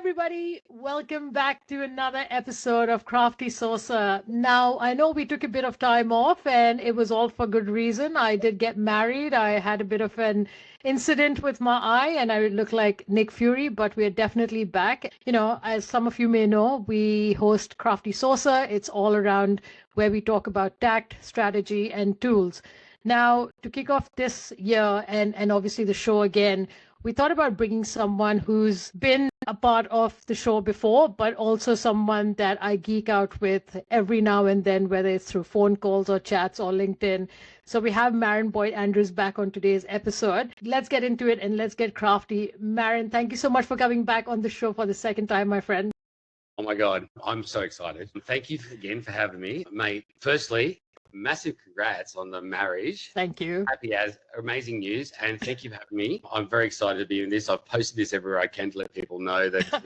everybody. Welcome back to another episode of Crafty Saucer. Now, I know we took a bit of time off and it was all for good reason. I did get married. I had a bit of an incident with my eye and I look like Nick Fury, but we're definitely back. You know, as some of you may know, we host Crafty Saucer. It's all around where we talk about tact, strategy, and tools. Now, to kick off this year and obviously the show again, we thought about bringing someone who's been a part of the show before, but also someone that I geek out with every now and then, whether it's through phone calls or chats or LinkedIn. So we have Maren Boyd Andrews back on today's episode. Let's get into it and let's get crafty. Maren, thank you so much for coming back on the show for the second time, my friend. Oh my God, I'm so excited. Thank you again for having me, mate. Firstly, massive congrats on the marriage. Thank you. Happy as amazing news, and thank you for having me. I'm very excited to be in this. I've posted this everywhere I can to let people know that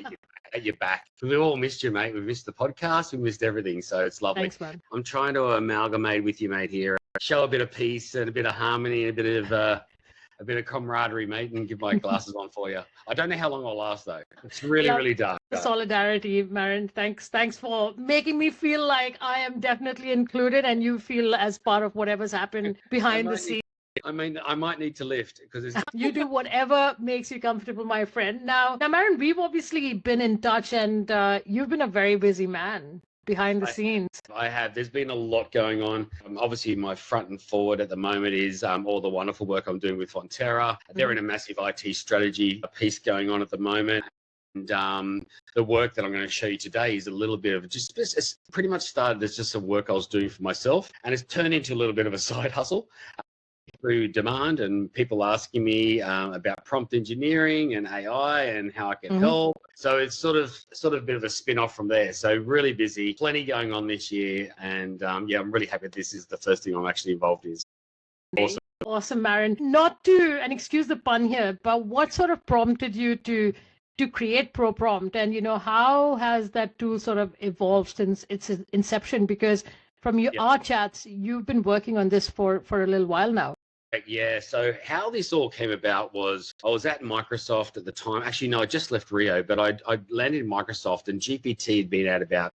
you're back. We've all missed you, mate. We've missed the podcast. We missed everything, so it's lovely. Thanks, man. I'm trying to amalgamate with you, mate, here. Show a bit of peace and a bit of harmony and a bit of camaraderie, mate, and give my glasses on for you. I don't know how long I'll last, though. It's really dark. Solidarity, Maren. Thanks for making me feel like I am definitely included and you feel as part of whatever's happened behind the scenes. I might need to lift because you do whatever makes you comfortable, my friend. Now, Maren, we've obviously been in touch and you've been a very busy man behind the scenes. I have. There's been a lot going on. Obviously, my front and forward at the moment is all the wonderful work I'm doing with Fonterra. They're in a massive IT strategy piece going on at the moment. And the work that I'm going to show you today is a little bit of it's pretty much started as just some work I was doing for myself. And it's turned into a little bit of a side hustle through demand and people asking me about prompt engineering and AI and how I can help. So it's sort of a bit of a spin-off from there. So really busy, plenty going on this year. And I'm really happy this is the first thing I'm actually involved in. Awesome, Maren. Not to, and excuse the pun here, but what sort of prompted you to create ProPrompt? And, how has that tool sort of evolved since its inception? Because from our chats, you've been working on this for a little while now. Yeah, so how this all came about was I was at Microsoft at the time. Actually, no, I just left Rio, but I landed in Microsoft and GPT had been out about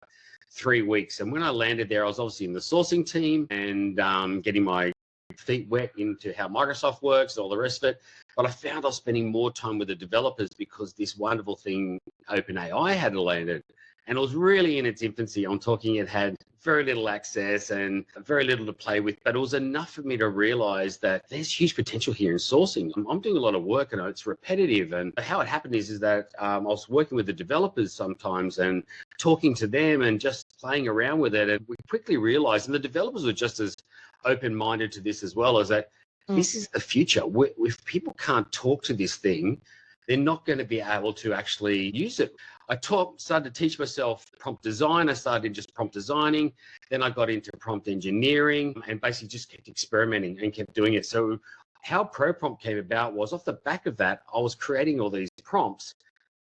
3 weeks. And when I landed there, I was obviously in the sourcing team and getting my feet wet into how Microsoft works and all the rest of it. But I found I was spending more time with the developers because this wonderful thing, OpenAI, had landed. And it was really in its infancy. I'm talking it had very little access and very little to play with, but it was enough for me to realize that there's huge potential here in sourcing. I'm doing a lot of work and it's repetitive. And how it happened is that I was working with the developers sometimes and talking to them and just playing around with it. And we quickly realized, and the developers were just as open-minded to this as well, is that this is the future. If people can't talk to this thing, they're not going to be able to actually use it. I started to teach myself prompt design. I started just prompt designing. Then I got into prompt engineering and basically just kept experimenting and kept doing it. So how ProPrompt came about was off the back of that, I was creating all these prompts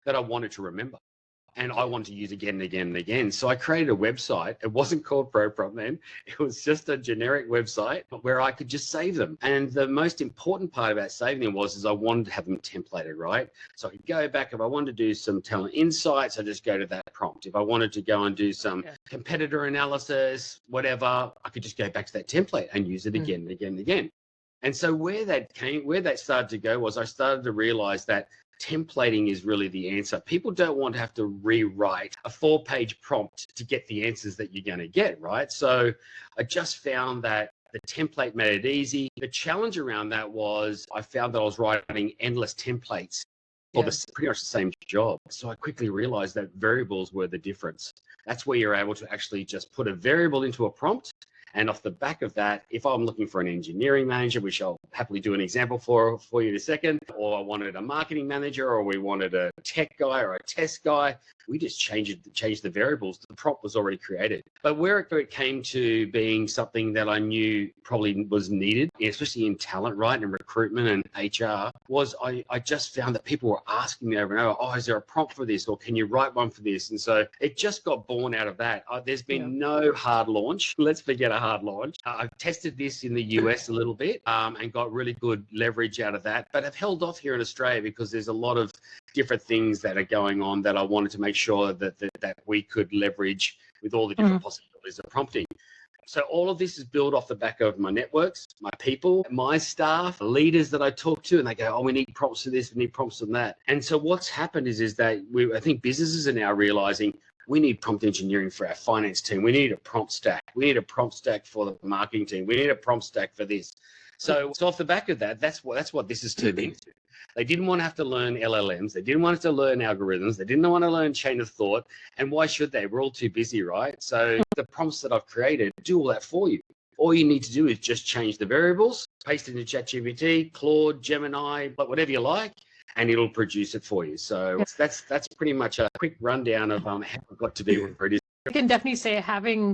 that I wanted to remember. And I wanted to use again and again and again. So I created a website. It wasn't called ProPrompt then. It was just a generic website where I could just save them. And the most important part about saving them is I wanted to have them templated, right? So I could go back. If I wanted to do some talent insights, I just go to that prompt. If I wanted to go and do some competitor analysis, whatever, I could just go back to that template and use it again and again and again. And so where that started to go was I started to realize that templating is really the answer. People don't want to have to rewrite a 4-page prompt to get the answers that you're going to get, right? So I just found that the template made it easy. The challenge around that was I found that I was writing endless templates for pretty much the same job. So I quickly realized that variables were the difference. That's where you're able to actually just put a variable into a prompt. And off the back of that, if I'm looking for an engineering manager, which I'll happily do an example for you in a second, or I wanted a marketing manager, or we wanted a tech guy or a test guy, we just changed the variables. The prompt was already created. But where it came to being something that I knew probably was needed, especially in talent, right, and recruitment and HR, was I just found that people were asking me over and over, oh, is there a prompt for this? Or can you write one for this? And so it just got born out of that. There's been no hard launch. Let's forget a hard launch. I've tested this in the US a little bit and got really good leverage out of that, but I've held off here in Australia because there's a lot of different things that are going on that I wanted to make sure that we could leverage with all the different possibilities of prompting. So all of this is built off the back of my networks, my people, my staff, leaders that I talk to, and they go, oh, we need prompts for this, we need prompts for that. And so what's happened is that I think businesses are now realizing we need prompt engineering for our finance team. We need a prompt stack. We need a prompt stack for the marketing team. We need a prompt stack for this. So off the back of that, that's what this has turned into. They didn't want to have to learn LLMs. They didn't want to learn algorithms. They didn't want to learn chain of thought. And why should they? We're all too busy, right? So the prompts that I've created do all that for you. All you need to do is just change the variables, paste it into ChatGPT, Claude, Gemini, whatever you like, and it'll produce it for you. So that's pretty much a quick rundown of how it got to be where it is. I can definitely say, having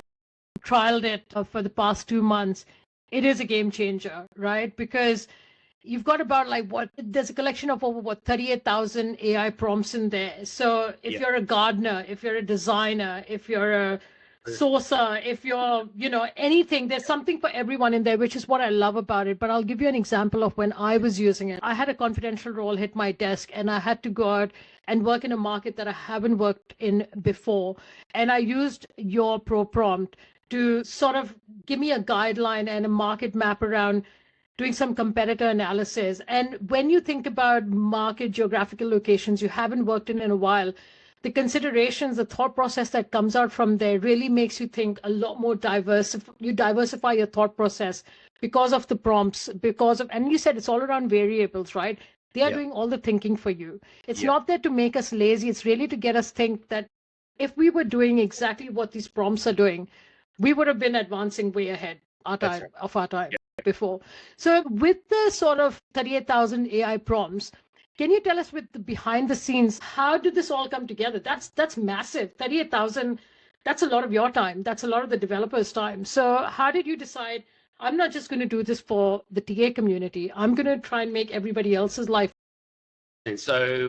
trialed it for the past 2 months, it is a game changer, right? Because you've got about there's a collection of over 38,000 AI prompts in there. So if you're a gardener, if you're a designer, if you're a sourcer, if you're, anything, there's something for everyone in there, which is what I love about it. But I'll give you an example of when I was using it. I had a confidential role hit my desk, and I had to go out and work in a market that I haven't worked in before. And I used your pro prompt to sort of give me a guideline and a market map around doing some competitor analysis. And when you think about market geographical locations you haven't worked in a while, the considerations, the thought process that comes out from there really makes you think a lot more you diversify your thought process because of the prompts, and you said it's all around variables, right? They are doing all the thinking for you. It's not there to make us lazy. It's really to get us think that if we were doing exactly what these prompts are doing, we would have been advancing way ahead of our time before. So with the sort of 38,000 AI prompts, can you tell us with the behind the scenes, how did this all come together? That's massive. 38,000, that's a lot of your time. That's a lot of the developers' time. So how did you decide, I'm not just going to do this for the TA community, I'm going to try and make everybody else's life? And so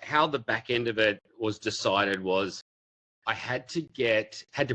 how the back end of it was decided was I had to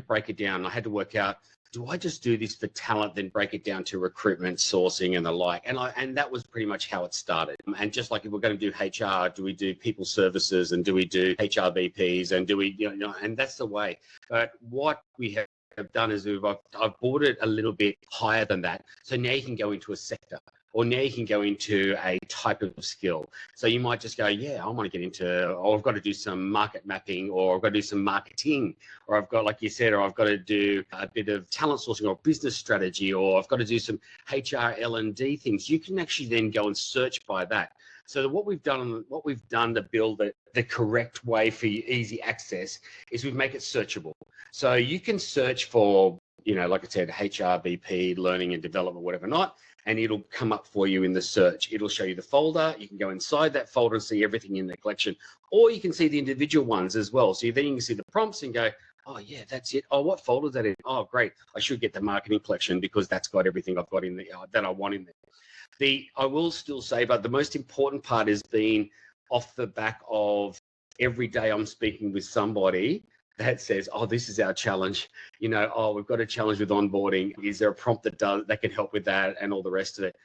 break it down. I had to work out, do I just do this for talent, then break it down to recruitment, sourcing, and the like? And that was pretty much how it started. And just like if we're going to do HR, do we do people services, and do we do HR VPs, and do we, and that's the way. But what we have done is I've brought it a little bit higher than that. So now you can go into a sector, or now you can go into a type of skill. So you might just go, I want to get into, or I've got to do some market mapping, or I've got to do some marketing, or I've got, like you said, or I've got to do a bit of talent sourcing or business strategy, or I've got to do some HR L&D things. You can actually then go and search by that. So what we've done to build the correct way for easy access is we make it searchable. So you can search for, like I said, HR VP, learning and development, whatever not, and it'll come up for you in the search. It'll show you the folder. You can go inside that folder and see everything in the collection, or you can see the individual ones as well. So then you can see the prompts and go, oh yeah, that's it. Oh, what folder is that in? Oh, great. I should get the marketing collection because that's got everything I've got in there that I want in there. I will still say, but the most important part is being off the back of every day I'm speaking with somebody that says, oh, this is our challenge. We've got a challenge with onboarding. Is there a prompt that can help with that, and all the rest of it?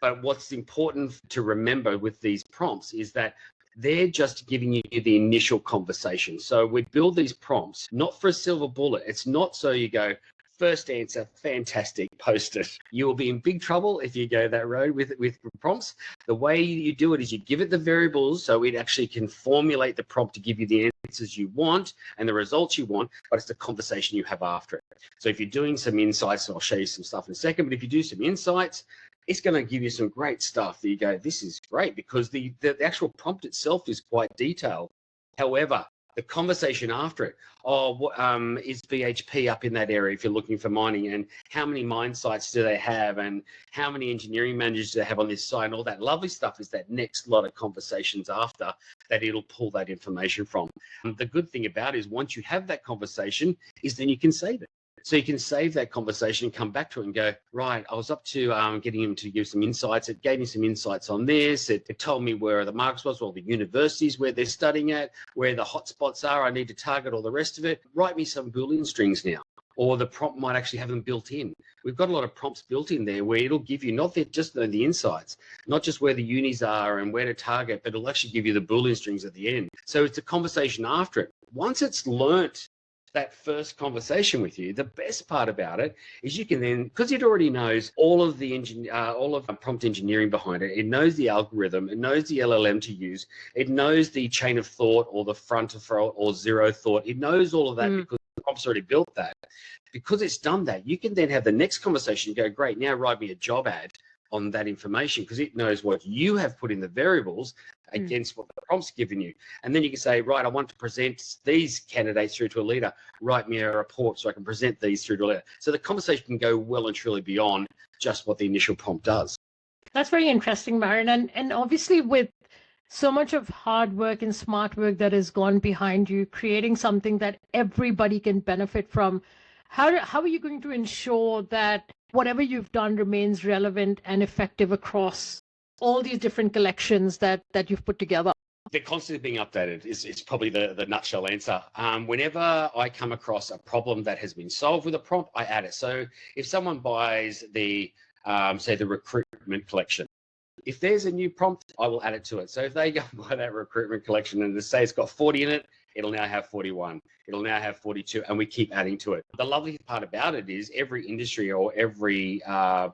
But what's important to remember with these prompts is that they're just giving you the initial conversation. So we build these prompts not for a silver bullet. It's not so you go, first answer, fantastic, post it. You will be in big trouble if you go that road with prompts. The way you do it is you give it the variables so it actually can formulate the prompt to give you the answers you want and the results you want, but it's the conversation you have after it. So if you're doing some insights, I'll show you some stuff in a second, but if you do some insights, it's going to give you some great stuff that you go, this is great, because the actual prompt itself is quite detailed. However, the conversation after it, is BHP up in that area if you're looking for mining, and how many mine sites do they have, and how many engineering managers do they have on this site, and all that lovely stuff is that next lot of conversations after that it'll pull that information from. The good thing about it is once you have that conversation is then you can save it. So you can save that conversation, come back to it and go, right, I was up to getting him to give some insights. It gave me some insights on this. It told me where the markets was, all the universities where they're studying at, where the hotspots are. I need to target all the rest of it. Write me some Boolean strings now. or the prompt might actually have them built in. We've got a lot of prompts built in there where it'll give you not just the insights, not just where the unis are and where to target, but it'll actually give you the Boolean strings at the end. So it's a conversation after it. Once it's learnt that first conversation with you, the best part about it is you can then, because it already knows all of the prompt engineering behind it, it knows the algorithm, it knows the LLM to use, it knows the chain of thought or the front of thought or zero thought, it knows all of that because the prompt's already built that. Because it's done that, you can then have the next conversation and go, great, now write me a job ad on that information, because it knows what you have put in the variables against what the prompt's given you. And then you can say, right, I want to present these candidates through to a leader. Write me a report so I can present these through to a leader. So the conversation can go well and truly beyond just what the initial prompt does. That's very interesting, Marin. And obviously with so much of hard work and smart work that has gone behind you, creating something that everybody can benefit from, how are you going to ensure that whatever you've done remains relevant and effective across all these different collections that you've put together? They're constantly being updated is probably the nutshell answer. Whenever I come across a problem that has been solved with a prompt, I add it. So if someone buys the, say, the recruitment collection, if there's a new prompt, I will add it to it. So if they go buy that recruitment collection and say it's got 40 in it, it'll now have 41. It'll now have 42, and we keep adding to it. The lovely part about it is every industry or every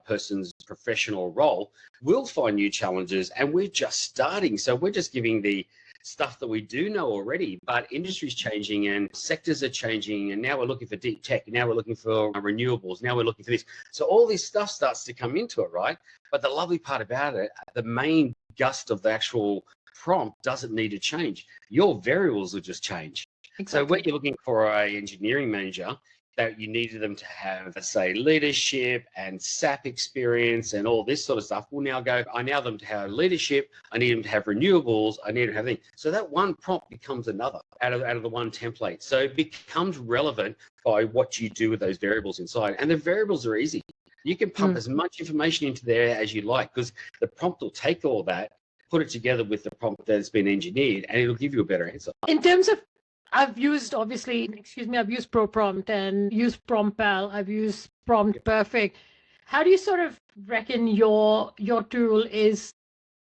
person's professional role will find new challenges, and we're just starting. So we're just giving the stuff that we do know already, but industry's changing and sectors are changing, and now we're looking for deep tech, now we're looking for renewables, now we're looking for this. So all this stuff starts to come into it, right? But the lovely part about it, the main gust of the actual prompt doesn't need to change. Your variables will just change. Exactly. So when you're looking for an engineering manager, that you needed them to have, say, leadership and SAP experience and all this sort of stuff, will now go, I now them to have leadership, I need them to have renewables, I need to have things. So that one prompt becomes another out of the one template. So it becomes relevant by what you do with those variables inside. And the variables are easy. You can pump as much information into there as you like, because the prompt will take all that, put it together with the prompt that's been engineered, and it'll give you a better answer. In terms of, I've used ProPrompt and used PromptPal, I've used Prompt Perfect. How do you sort of reckon your tool is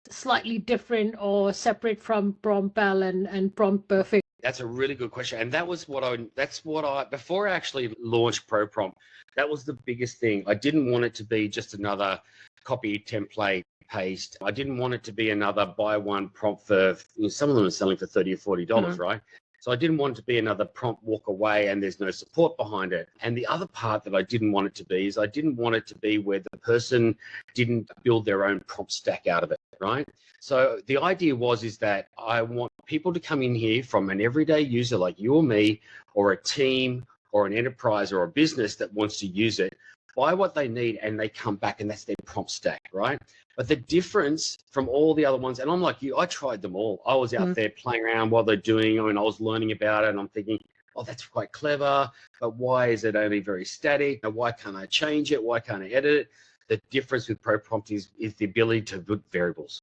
slightly different or separate from PromptPal and Prompt Perfect? That's a really good question. And before I actually launched ProPrompt, that was the biggest thing. I didn't want it to be just another copy template paste. I didn't want it to be another buy one prompt for, some of them are selling for $30 or $40, right? So I didn't want it to be another prompt walk away and there's no support behind it. And the other part that I didn't want it to be is I didn't want it to be where the person didn't build their own prompt stack out of it, right? So the idea is that I want people to come in here from an everyday user like you or me, or a team or an enterprise or a business that wants to use it, buy what they need, and they come back and that's their prompt stack, right? But the difference from all the other ones, and I'm like you, I tried them all. I was out there playing around while they're doing, I was learning about it, and I'm thinking, oh, that's quite clever, but why is it only very static? Why can't I change it? Why can't I edit it? The difference with ProPrompt is the ability to put variables.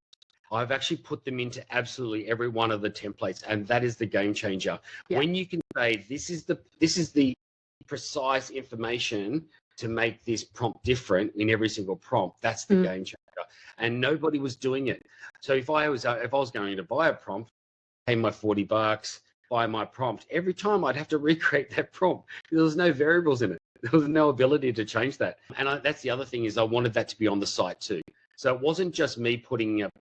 I've actually put them into absolutely every one of the templates, and that is the game changer. Yeah. When you can say, this is the precise information to make this prompt different in every single prompt, that's the game changer. And nobody was doing it. So if I was going to buy a prompt, pay my $40, buy my prompt, every time I'd have to recreate that prompt because there was no variables in it. There was no ability to change that. And that's the other thing, is I wanted that to be on the site too. So it wasn't just me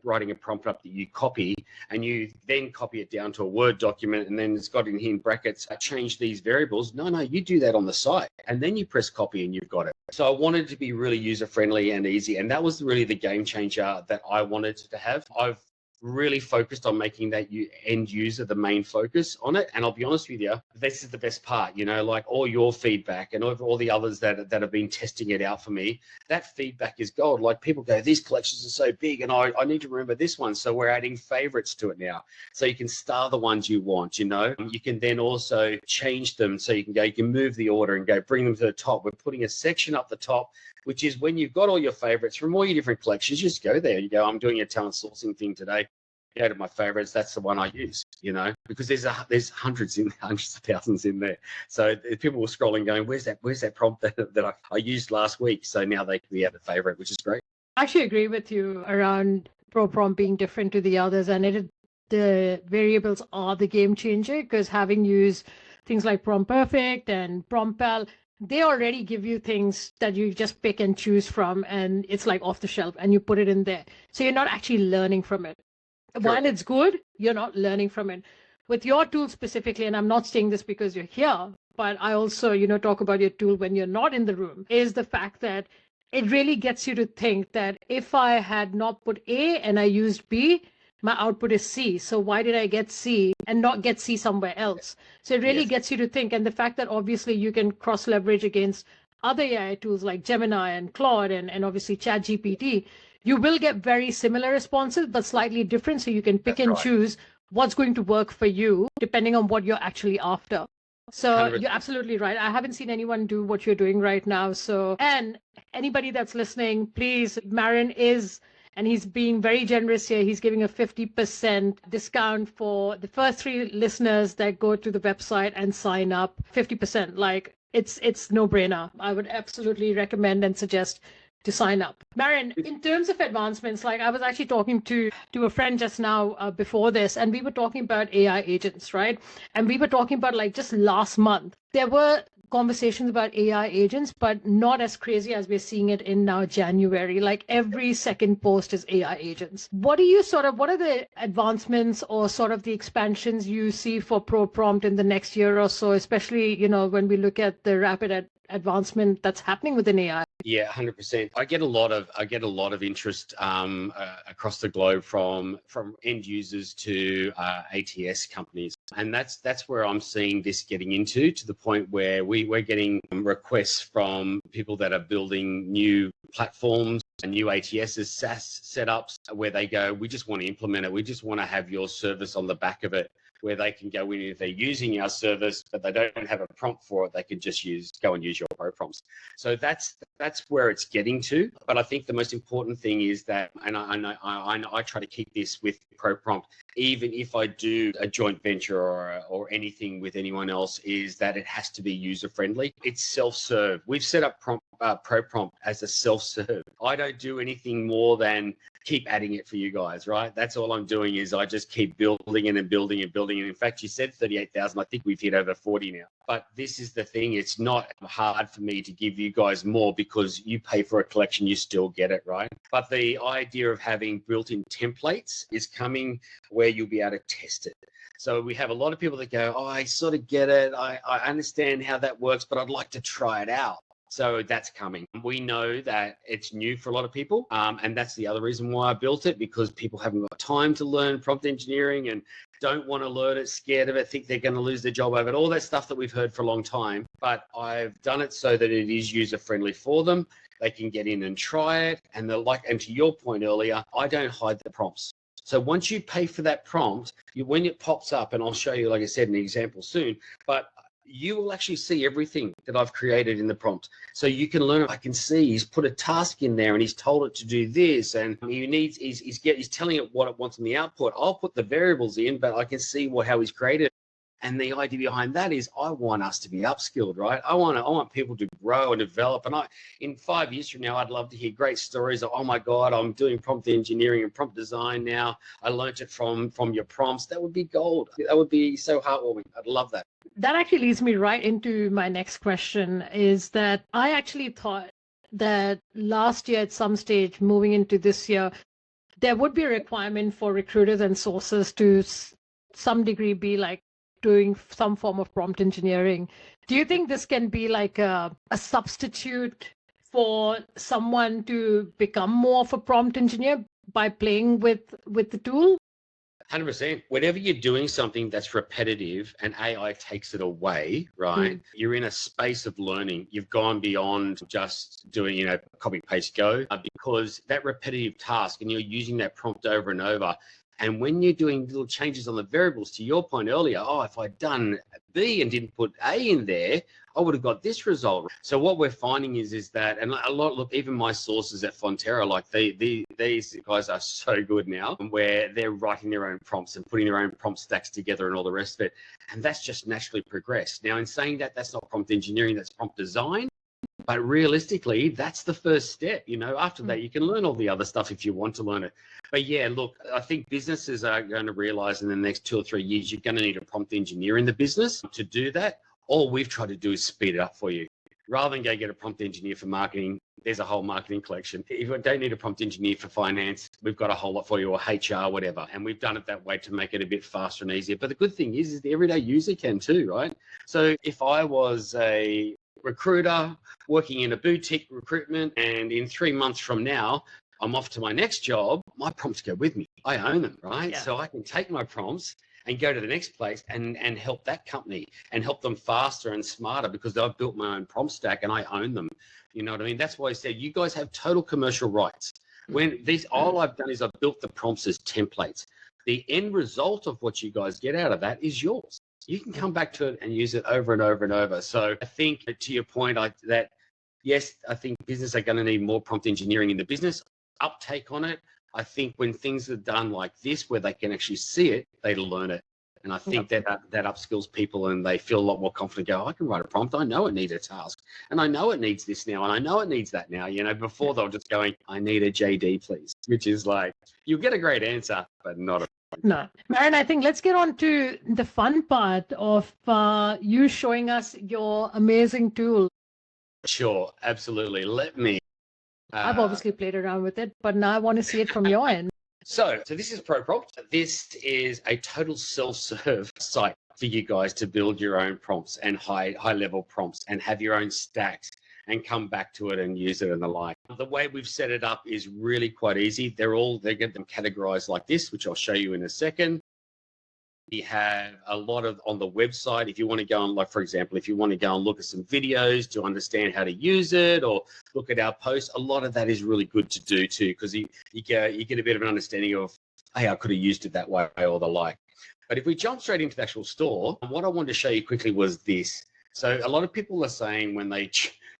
writing a prompt up that you copy and you then copy it down to a Word document and then it's got in here in brackets, change these variables. No, you do that on the site and then you press copy and you've got it. So I wanted it to be really user-friendly and easy. And that was really the game changer that I wanted to have. I've really focused on making that end user the main focus on it. And I'll be honest with you, this is the best part, like all your feedback and all the others that have been testing it out for me, that feedback is gold. Like people go, these collections are so big and I need to remember this one. So we're adding favorites to it now. So you can star the ones you want, You can then also change them. So you can move the order and bring them to the top. We're putting a section up the top, which is when you've got all your favorites from all your different collections, you just go there. You go, I'm doing a talent sourcing thing today. out of my favorites, that's the one I use, because there's hundreds of thousands in there. So people were scrolling going, where's that prompt that I used last week? So now they can be out of favorite, which is great. I actually agree with you around Pro Prompt being different to the others, and the variables are the game changer, because having used things like Prompt Perfect and Prompt Pal, they already give you things that you just pick and choose from, and it's like off the shelf, and you put it in there. So you're not actually learning from it. While it's good, you're not learning from it. With your tool specifically, and I'm not saying this because you're here, but I also, talk about your tool when you're not in the room, is the fact that it really gets you to think that if I had not put A and I used B, my output is C. So why did I get C and not get C somewhere else? So it really gets you to think. And the fact that obviously you can cross leverage against other AI tools like Gemini and Claude and obviously ChatGPT, you will get very similar responses, but slightly different. So you can pick and choose what's going to work for you, depending on what you're actually after. So 100%. You're absolutely right. I haven't seen anyone do what you're doing right now. So, and anybody that's listening, please, Marin and he's being very generous here. He's giving a 50% discount for the first 3 listeners that go to the website and sign up. 50%, like it's no brainer. I would absolutely recommend and suggest to sign up. Marin, in terms of advancements, like I was actually talking to a friend just now before this, and we were talking about AI agents, right? And we were talking about like just last month, there were conversations about AI agents, but not as crazy as we're seeing it in now January. Like every second post is AI agents. What are the advancements or sort of the expansions you see for Pro Prompt in the next year or so, especially, when we look at the rapid advancement that's happening within AI? Yeah, 100%. I get a lot of interest across the globe from end users to ATS companies, and that's where I'm seeing this getting into, to the point where we're getting requests from people that are building new platforms and new ATSs, SaaS setups, where they go, we just want to implement it. We just want to have your service on the back of it, where they can go in, if they're using our service, but they don't have a prompt for it, they could just go and use your Pro Prompts. So that's where it's getting to. But I think the most important thing is that, and I try to keep this with Pro Prompt, even if I do a joint venture or anything with anyone else, is that it has to be user friendly. It's self-serve. We've set up Pro Prompt as a self-serve. I don't do anything more than keep adding it for you guys, right? That's all I'm doing, is I just keep building it and building and building. And in fact, you said 38,000. I think we've hit over 40 now. But this is the thing. It's not hard for me to give you guys more, because you pay for a collection, you still get it, right? But the idea of having built-in templates is coming, where you'll be able to test it. So we have a lot of people that go, I sort of get it. I understand how that works, but I'd like to try it out. So that's coming. We know that it's new for a lot of people, and that's the other reason why I built it, because people haven't got time to learn prompt engineering and don't want to learn it, scared of it, think they're going to lose their job over it, all that stuff that we've heard for a long time. But I've done it so that it is user-friendly for them. They can get in and try it, and and to your point earlier, I don't hide the prompts. So once you pay for that prompt, when it pops up, and I'll show you, like I said, an example soon, but you will actually see everything that I've created in the prompt. So you can learn. I can see he's put a task in there and he's told it to do this, and he's telling it what it wants in the output. I'll put the variables in, but I can see how he's created. And the idea behind that is, I want us to be upskilled, right? I want people to grow and develop. And in 5 years from now, I'd love to hear great stories of, oh my God, I'm doing prompt engineering and prompt design now. I learned it from your prompts. That would be gold. That would be so heartwarming. I'd love that. That actually leads me right into my next question, is that I actually thought that last year at some stage, moving into this year, there would be a requirement for recruiters and sources to some degree be like doing some form of prompt engineering. Do you think this can be like a substitute for someone to become more of a prompt engineer by playing with the tool? 100%. Whenever you're doing something that's repetitive and AI takes it away, right, you're in a space of learning. You've gone beyond just doing, copy, paste, go, because that repetitive task, and you're using that prompt over and over, And when you're doing little changes on the variables, to your point earlier, oh, if I'd done B and didn't put A in there, I would have got this result. So what we're finding is that, and a lot, look, even my sources at Fonterra, like these guys are so good now, where they're writing their own prompts and putting their own prompt stacks together and all the rest of it. And that's just naturally progressed. Now, in saying that, that's not prompt engineering, that's prompt design. But realistically, that's the first step. After that, you can learn all the other stuff if you want to learn it. But yeah, look, I think businesses are going to realize in the next 2 or 3 years, you're going to need a prompt engineer in the business to do that. All we've tried to do is speed it up for you. Rather than go get a prompt engineer for marketing, there's a whole marketing collection. If you don't need a prompt engineer for finance, we've got a whole lot for you, or HR, whatever. And we've done it that way to make it a bit faster and easier. But the good thing is the everyday user can too, right? So if I was a recruiter working in a boutique recruitment, and in 3 months from now, I'm off to my next job, my prompts go with me. I own them, right? Yeah. So I can take my prompts and go to the next place and help that company and help them faster and smarter because I've built my own prompt stack and I own them. You know what I mean? That's why I said you guys have total commercial rights. When all I've done is I've built the prompts as templates. The end result of what you guys get out of that is yours. You can come back to it and use it over and over and over. So I think, to your point, yes, I think business are going to need more prompt engineering in the business. Uptake on it. I think when things are done like this, where they can actually see it, they learn it. And I think that upskills people and they feel a lot more confident, go, I can write a prompt. I know it needs a task. And I know it needs this now. And I know it needs that now. Before they were just going, I need a JD, please. Which is like, you'll get a great answer, but not a No. Maren, I think let's get on to the fun part of you showing us your amazing tool. Sure, absolutely. Let me. I've obviously played around with it, but now I want to see it from your end. So this is ProPrompt. This is a total self-serve site for you guys to build your own prompts and high-level prompts and have your own stacks and come back to it and use it and the like. The way we've set it up is really quite easy. They get them categorized like this, which I'll show you in a second. We have a lot of on the website. If you want to go and, like, for example, if you want to go and look at some videos to understand how to use it or look at our posts, a lot of that is really good to do too, because you get a bit of an understanding of, hey, I could have used it that way or the like. But if we jump straight into the actual store, what I wanted to show you quickly was this. So a lot of people are saying when they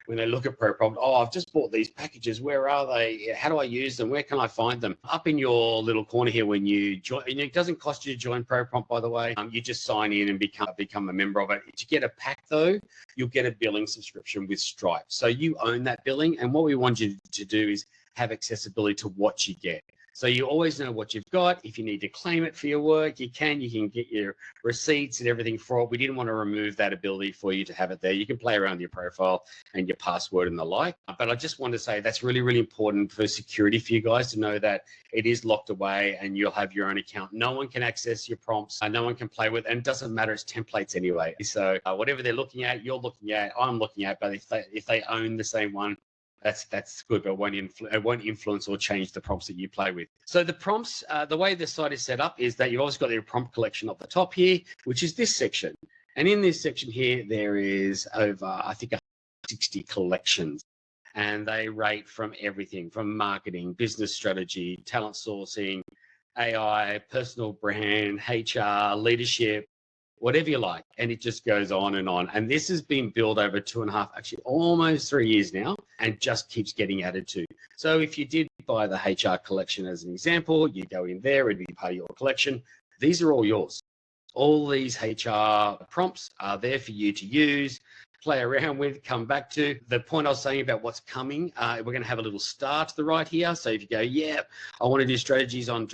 look at ProPrompt, oh, I've just bought these packages. Where are they? How do I use them? Where can I find them? Up in your little corner here when you join, and it doesn't cost you to join ProPrompt, by the way. You just sign in and become a member of it. To get a pack, though, you'll get a billing subscription with Stripe. So you own that billing, and what we want you to do is have accessibility to what you get. So you always know what you've got. If you need to claim it for your work, you can get your receipts and everything for it. We didn't want to remove that ability for you to have it there. You can play around with your profile and your password and the like. But I just want to say that's really, really important for security for you guys to know that it is locked away and you'll have your own account. No one can access your prompts. No one can play with, and it doesn't matter. It's templates anyway. So whatever they're looking at, you're looking at, I'm looking at, but if they own the same one, that's good, but it won't influence or change the prompts that you play with. So the prompts, the way the site is set up is that you've always got your prompt collection at the top here, which is this section. And in this section here, there is over, I think, 60 collections. And they rate from everything from marketing, business strategy, talent sourcing, AI, personal brand, HR, leadership, whatever you like. And it just goes on and on. And this has been built over 2.5, actually almost 3 years now, and just keeps getting added to. So if you did buy the HR collection as an example, you go in there, it'd be part of your collection. These are all yours. All these HR prompts are there for you to use, play around with, come back to. The point I was saying about what's coming, we're going to have a little star to the right here. So if you go, yeah, I want to do strategies on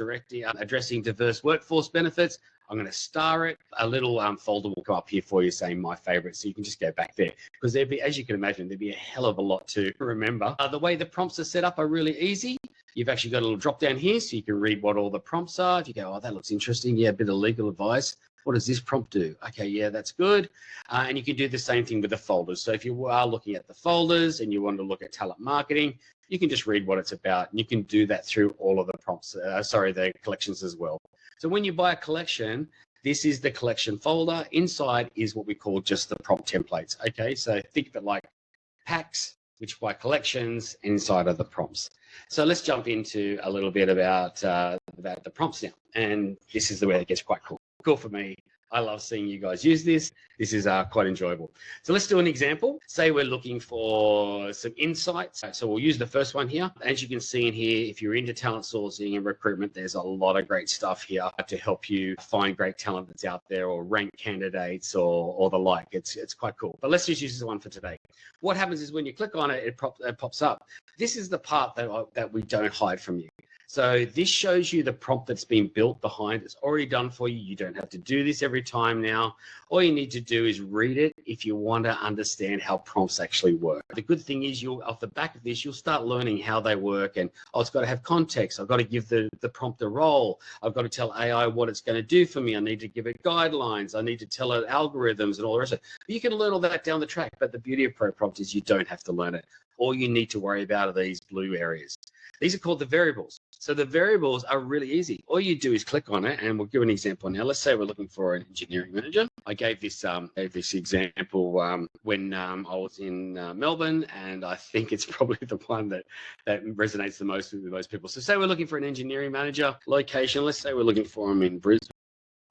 addressing diverse workforce benefits, I'm going to star it. A little folder will come up here for you saying my favorite. So you can just go back there because as you can imagine, there'd be a hell of a lot to remember. The way the prompts are set up are really easy. You've actually got a little drop down here so you can read what all the prompts are. If you go, oh, that looks interesting. Yeah, a bit of legal advice. What does this prompt do? Okay, yeah, that's good. And you can do the same thing with the folders. So if you are looking at the folders and you want to look at talent marketing, you can just read what it's about. And you can do that through all of the prompts, the collections as well. So when you buy a collection, this is the collection folder. Inside is what we call just the prompt templates. Okay, so think of it like packs. which by collections inside of the prompts. So let's jump into a little bit about the prompts now. And this is the way it gets quite cool. Cool for me. I love seeing you guys use this. This is quite enjoyable. So let's do an example. Say we're looking for some insights. So we'll use the first one here. As you can see in here, if you're into talent sourcing and recruitment, there's a lot of great stuff here to help you find great talent that's out there or rank candidates or the like. It's quite cool. But let's just use this one for today. What happens is when you click on it, it pops up. This is the part that we don't hide from you. So this shows you the prompt that's been built behind. It's already done for you. You don't have to do this every time now. All you need to do is read it if you want to understand how prompts actually work. The good thing is off the back of this, you'll start learning how they work and, it's got to have context. I've got to give the prompt a role. I've got to tell AI what it's going to do for me. I need to give it guidelines. I need to tell it algorithms and all the rest of it. But you can learn all that down the track. But the beauty of ProPrompt is you don't have to learn it. All you need to worry about are these blue areas. These are called the variables. So the variables are really easy. All you do is click on it, and we'll give an example now. Let's say we're looking for an engineering manager. I gave this example when I was in Melbourne, and I think it's probably the one that resonates the most with most people. So say we're looking for an engineering manager. Location, let's say we're looking for him in Brisbane.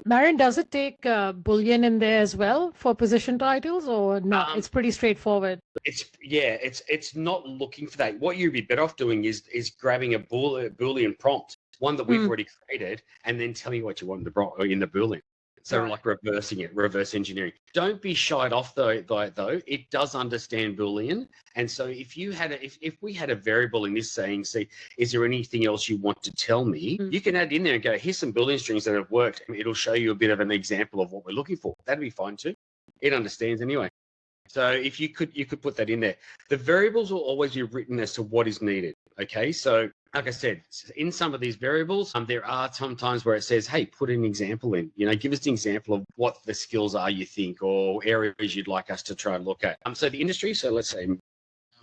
Marion, does it take Boolean in there as well for position titles, or not? It's pretty straightforward. It's not looking for that. What you'd be better off doing is grabbing a Boolean prompt, one that we've already created, and then telling you what you want in the Boolean. So like reversing it, reverse engineering. Don't be shied off though. It does understand Boolean. And so if we had a variable in this saying, say, is there anything else you want to tell me? You can add in there and go, here's some Boolean strings that have worked. It'll show you a bit of an example of what we're looking for. That'd be fine too. It understands anyway. So if you could put that in there. The variables will always be written as to what is needed. Okay, so like I said, in some of these variables, there are some times where it says, hey, put an example in, give us an example of what the skills are you think or areas you'd like us to try and look at. So the industry, so let's say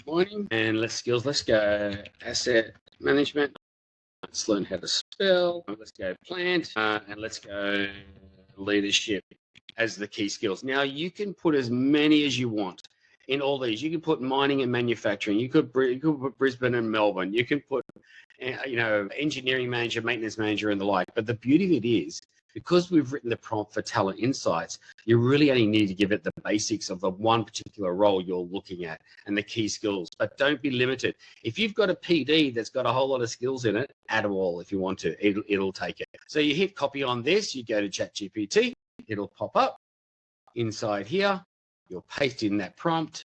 mining, and let's go asset management. Let's learn how to spell. Let's go plant, and let's go leadership as the key skills. Now you can put as many as you want in all these. You can put mining and manufacturing. You could put Brisbane and Melbourne. You can put, engineering manager, maintenance manager, and the like. But the beauty of it is, because we've written the prompt for talent insights, you really only need to give it the basics of the one particular role you're looking at and the key skills. But don't be limited. If you've got a PD that's got a whole lot of skills in it, add them all if you want to. It'll take it. So you hit copy on this. You go to ChatGPT. It'll pop up inside here. You'll paste in that prompt,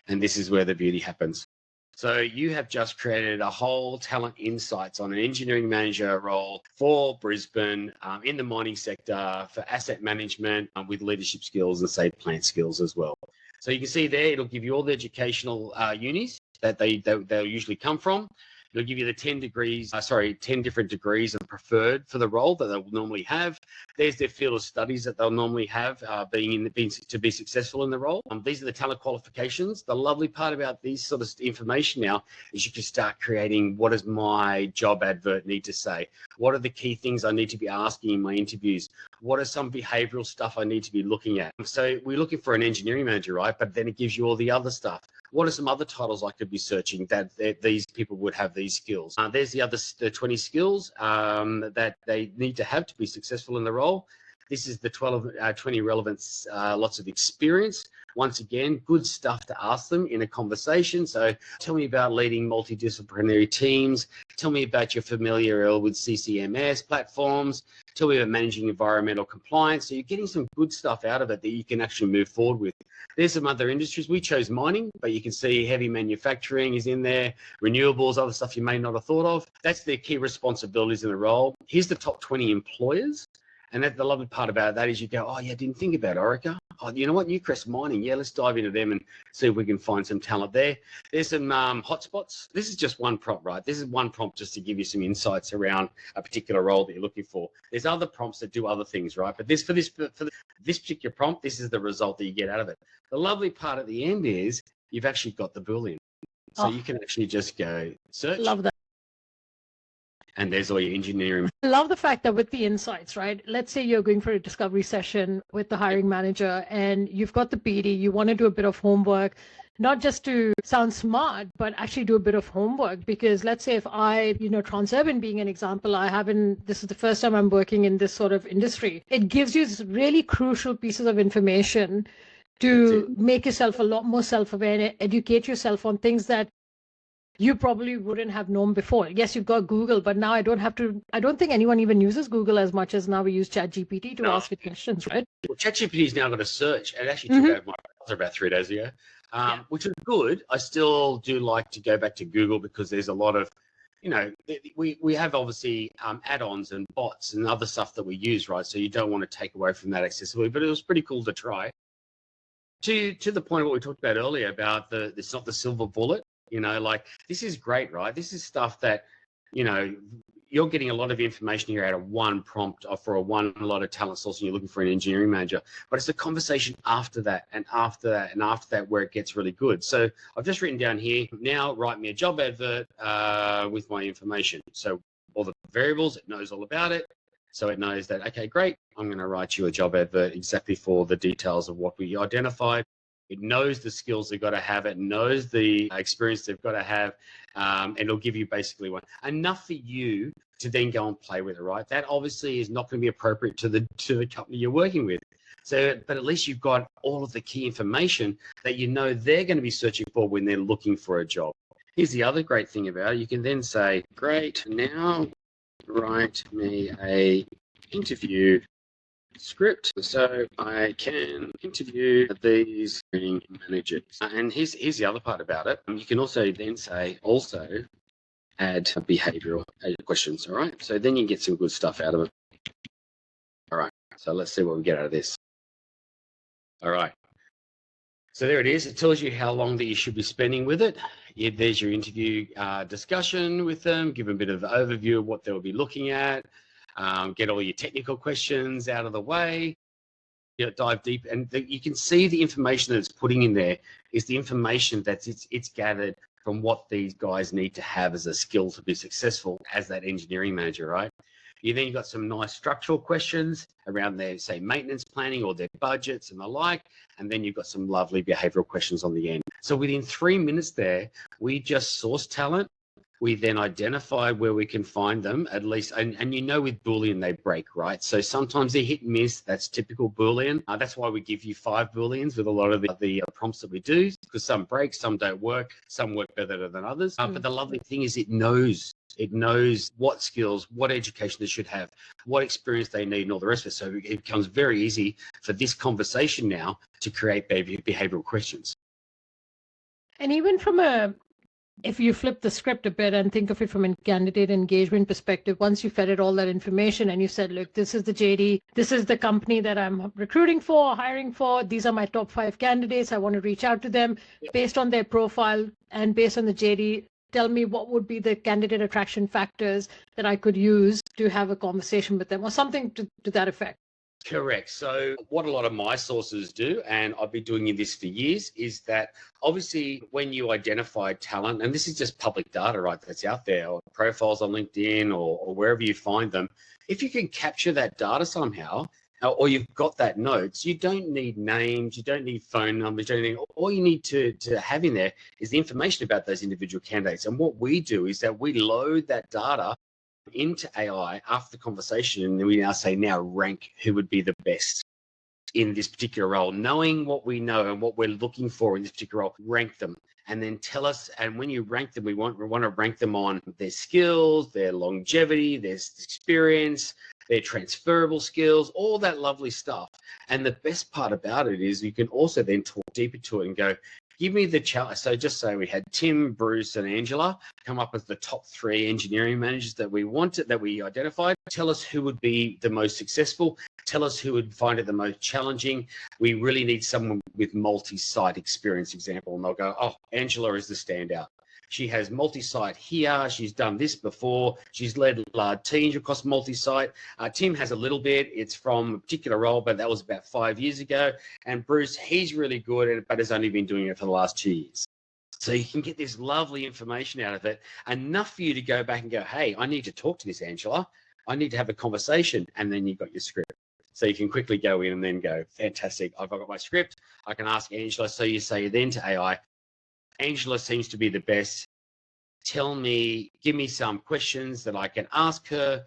and this is where the beauty happens. So you have just created a whole talent insights on an engineering manager role for Brisbane in the mining sector for asset management with leadership skills and say plant skills as well. So you can see there, it'll give you all the educational unis that they'll usually come from. It'll give you the 10 different degrees of preferred for the role that they'll normally have. There's their field of studies that they'll normally have to be successful in the role. These are the talent qualifications. The lovely part about these sort of information now is you can start creating, what does my job advert need to say? What are the key things I need to be asking in my interviews? What are some behavioral stuff I need to be looking at? So we're looking for an engineering manager, right? But then it gives you all the other stuff. What are some other titles I could be searching that these people would have these skills? There's the 20 skills that they need to have to be successful in the role. This is the 20 relevance, lots of experience. Once again, good stuff to ask them in a conversation. So tell me about leading multidisciplinary teams. Tell me about your familiarity with CCMS platforms. Tell me about managing environmental compliance. So you're getting some good stuff out of it that you can actually move forward with. There's some other industries. We chose mining, but you can see heavy manufacturing is in there, renewables, other stuff you may not have thought of. That's their key responsibilities in the role. Here's the top 20 employers. And the lovely part about that is you go, oh, yeah, I didn't think about Orica. Oh, you know what? Newcrest Mining. Yeah, let's dive into them and see if we can find some talent there. There's some hotspots. This is just one prompt, right? This is one prompt just to give you some insights around a particular role that you're looking for. There's other prompts that do other things, right? But for this particular prompt, this is the result that you get out of it. The lovely part at the end is you've actually got the Boolean. So you can actually just go search. Love that. And there's all your engineering. I love the fact that with the insights, right? Let's say you're going for a discovery session with the hiring manager and you've got the PD, you want to do a bit of homework. not just to sound smart, but actually do a bit of homework. Because let's say if I, Transurban being an example, this is the first time I'm working in this sort of industry. It gives you really crucial pieces of information to make yourself a lot more self-aware and educate yourself on things that you probably wouldn't have known before. Yes, you've got Google, but now I don't think anyone even uses Google as much as now we use ChatGPT to ask it questions, right? Well, ChatGPT's now got a search. It actually took over my browser about 3 days ago, which is good. I still do like to go back to Google because there's a lot of, we have obviously add-ons and bots and other stuff that we use, right? So you don't want to take away from that accessibility, but it was pretty cool to try. To the point of what we talked about earlier about it's not the silver bullet. This is great, right? This is stuff that, you're getting a lot of information here out of one prompt or for a lot of talent source and you're looking for an engineering manager. But it's a conversation after that and after that and after that where it gets really good. So I've just written down here, now write me a job advert with my information. So all the variables, it knows all about it. So it knows that, okay, great, I'm going to write you a job advert exactly for the details of what we identified. It knows the skills they've got to have. It knows the experience they've got to have. And it'll give you basically enough for you to then go and play with it, right? That obviously is not going to be appropriate to the company you're working with. So, but at least you've got all of the key information that they're going to be searching for when they're looking for a job. Here's the other great thing about it. You can then say, great, now write me a interview script so I can interview these hiring managers. And here's the other part about it. You can also then say, add behavioral questions, all right? So then you get some good stuff out of it. All right, so let's see what we get out of this. All right. So there it is. It tells you how long that you should be spending with it. There's your interview discussion with them, give them a bit of overview of what they'll be looking at. Get all your technical questions out of the way, dive deep, and you can see the information that it's putting in there is the information that's it's gathered from what these guys need to have as a skill to be successful as that engineering manager, right? You've got some nice structural questions around their, say, maintenance planning or their budgets and the like, and then you've got some lovely behavioral questions on the end. So within 3 minutes there, we just source talent. We then identify where we can find them, at least, and with Boolean, they break, right? So sometimes they hit and miss. That's typical Boolean. That's why we give you 5 Booleans with a lot of the prompts that we do, because some break, some don't work, some work better than others. But the lovely thing is it knows what skills, what education they should have, what experience they need, and all the rest of it. So it becomes very easy for this conversation now to create behavioral questions. And even if you flip the script a bit and think of it from a candidate engagement perspective, once you fed it all that information and you said, look, this is the JD, this is the company that I'm recruiting for, hiring for, these are my top 5 candidates, I want to reach out to them based on their profile and based on the JD, tell me what would be the candidate attraction factors that I could use to have a conversation with them or something to that effect. Correct. So what a lot of my sources do, and I've been doing this for years, is that obviously when you identify talent, and this is just public data, right, that's out there, or profiles on LinkedIn or wherever you find them, if you can capture that data somehow, or you've got that notes, you don't need names, you don't need phone numbers, all you need to have in there is the information about those individual candidates. And what we do is that we load that data into AI after the conversation, and then we now say, now rank who would be the best in this particular role, knowing what we know and what we're looking for in this particular role, rank them and then tell us. And when you rank them, we want to rank them on their skills, their longevity, their experience, their transferable skills, all that lovely stuff. And the best part about it is you can also then talk deeper to it and go, give me the challenge. So just say we had Tim, Bruce, and Angela come up as the top 3 engineering managers that we wanted, that we identified. Tell us who would be the most successful. Tell us who would find it the most challenging. We really need someone with multi-site experience, example. And they'll go, oh, Angela is the standout. She has multi-site here. She's done this before. She's led large teams across multi-site. Tim has a little bit. It's from a particular role, but that was about 5 years ago. And Bruce, he's really good at it, but has only been doing it for the last 2 years. So you can get this lovely information out of it, enough for you to go back and go, hey, I need to talk to this Angela. I need to have a conversation. And then you've got your script. So you can quickly go in and then go, fantastic, I've got my script. I can ask Angela. So you say then to AI, Angela seems to be the best. Give me some questions that I can ask her.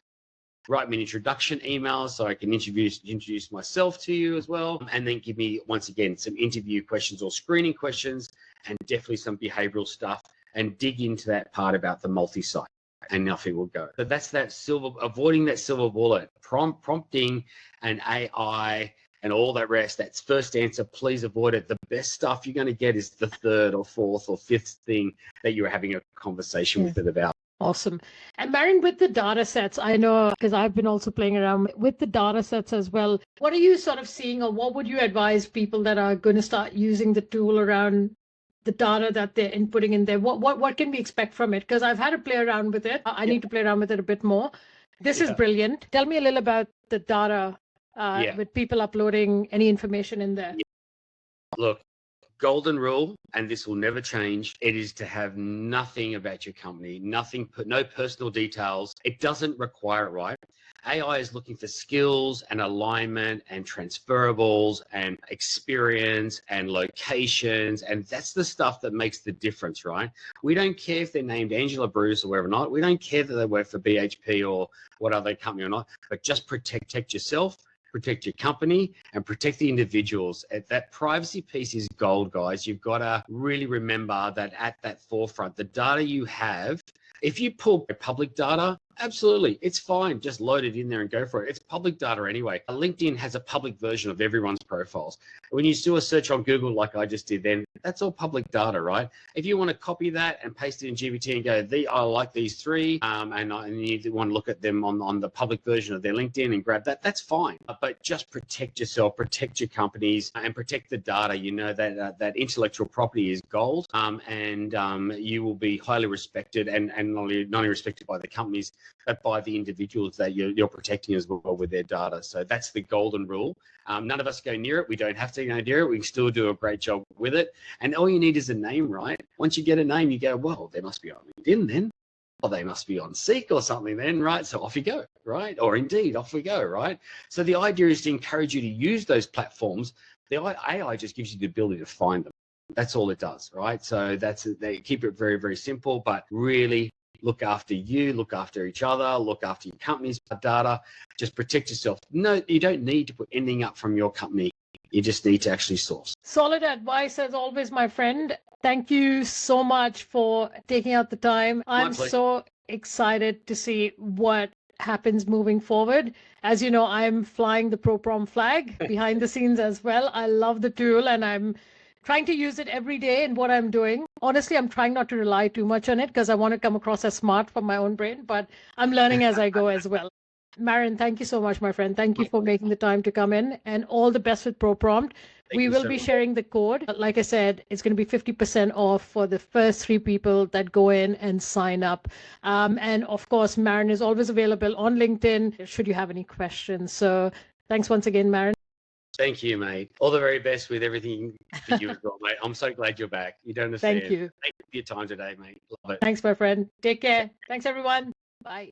Write me an introduction email so I can introduce myself to you as well. And then give me, once again, some interview questions or screening questions, and definitely some behavioral stuff, and dig into that part about the multi-site, and nothing will go. But that's avoiding that silver bullet, prompting and AI and all that rest. That's first answer. Please avoid it. The best stuff you're going to get is the third or fourth or fifth thing that you're having a conversation with it about. Awesome. And Marion, with the data sets, I know, because I've been also playing around with the data sets as well. What are you sort of seeing, or what would you advise people that are going to start using the tool around the data that they're inputting in there? What can we expect from it? Because I've had to play around with it. I need to play around with it a bit more. This is brilliant. Tell me a little about the data with people uploading any information in there. Look, golden rule, and this will never change. It is to have nothing about your company, no personal details. It doesn't require it, right? AI is looking for skills and alignment and transferables and experience and locations, and that's the stuff that makes the difference, right? We don't care if they're named Angela Bruce or wherever not. We don't care that they work for BHP or what other company or not, but just protect yourself, protect your company, and protect the individuals. That privacy piece is gold, guys. You've got to really remember that at that forefront, the data you have, if you pull public data, absolutely, it's fine. Just load it in there and go for it. It's public data anyway. LinkedIn has a public version of everyone's profiles. When you do a search on Google, like I just did then, that's all public data, right? If you want to copy that and paste it in GPT and go, I like these three, and you want to look at them on the public version of their LinkedIn and grab that, that's fine. But just protect yourself, protect your companies, and protect the data. You know that intellectual property is gold, and you will be highly respected, and not only respected by the companies, but by the individuals that you're protecting as well with their data. So that's the golden rule. None of us go near it. We don't have to go near it. We can still do a great job with it. And all you need is a name, right? Once you get a name, you go, well, they must be on LinkedIn then. Or they must be on Seek or something then, right? So off you go, right? Or Indeed, off we go, right? So the idea is to encourage you to use those platforms. The AI just gives you the ability to find them. That's all it does, right? So they keep it very, very simple, but really look after you, look after each other, look after your company's data. Just protect yourself. No, you don't need to put anything up from your company. You just need to actually source. Solid advice as always, my friend. Thank you so much for taking out the time. I'm so excited to see what happens moving forward. As you know, I'm flying the ProProm flag behind the scenes as well. I love the tool, and I'm trying to use it every day in what I'm doing. Honestly, I'm trying not to rely too much on it because I want to come across as smart for my own brain, but I'm learning as I go as well. Marion, thank you so much, my friend. Thank you for making the time to come in, and all the best with ProPrompt. We will be sharing the code. Like I said, it's going to be 50% off for the first 3 people that go in and sign up. And of course, Marion is always available on LinkedIn should you have any questions. So thanks once again, Marion. Thank you, mate. All the very best with everything for you as well, mate. I'm so glad you're back. You don't understand. Thank you. Thank you for your time today, mate. Love it. Thanks, my friend. Take care. Thanks, everyone. Bye.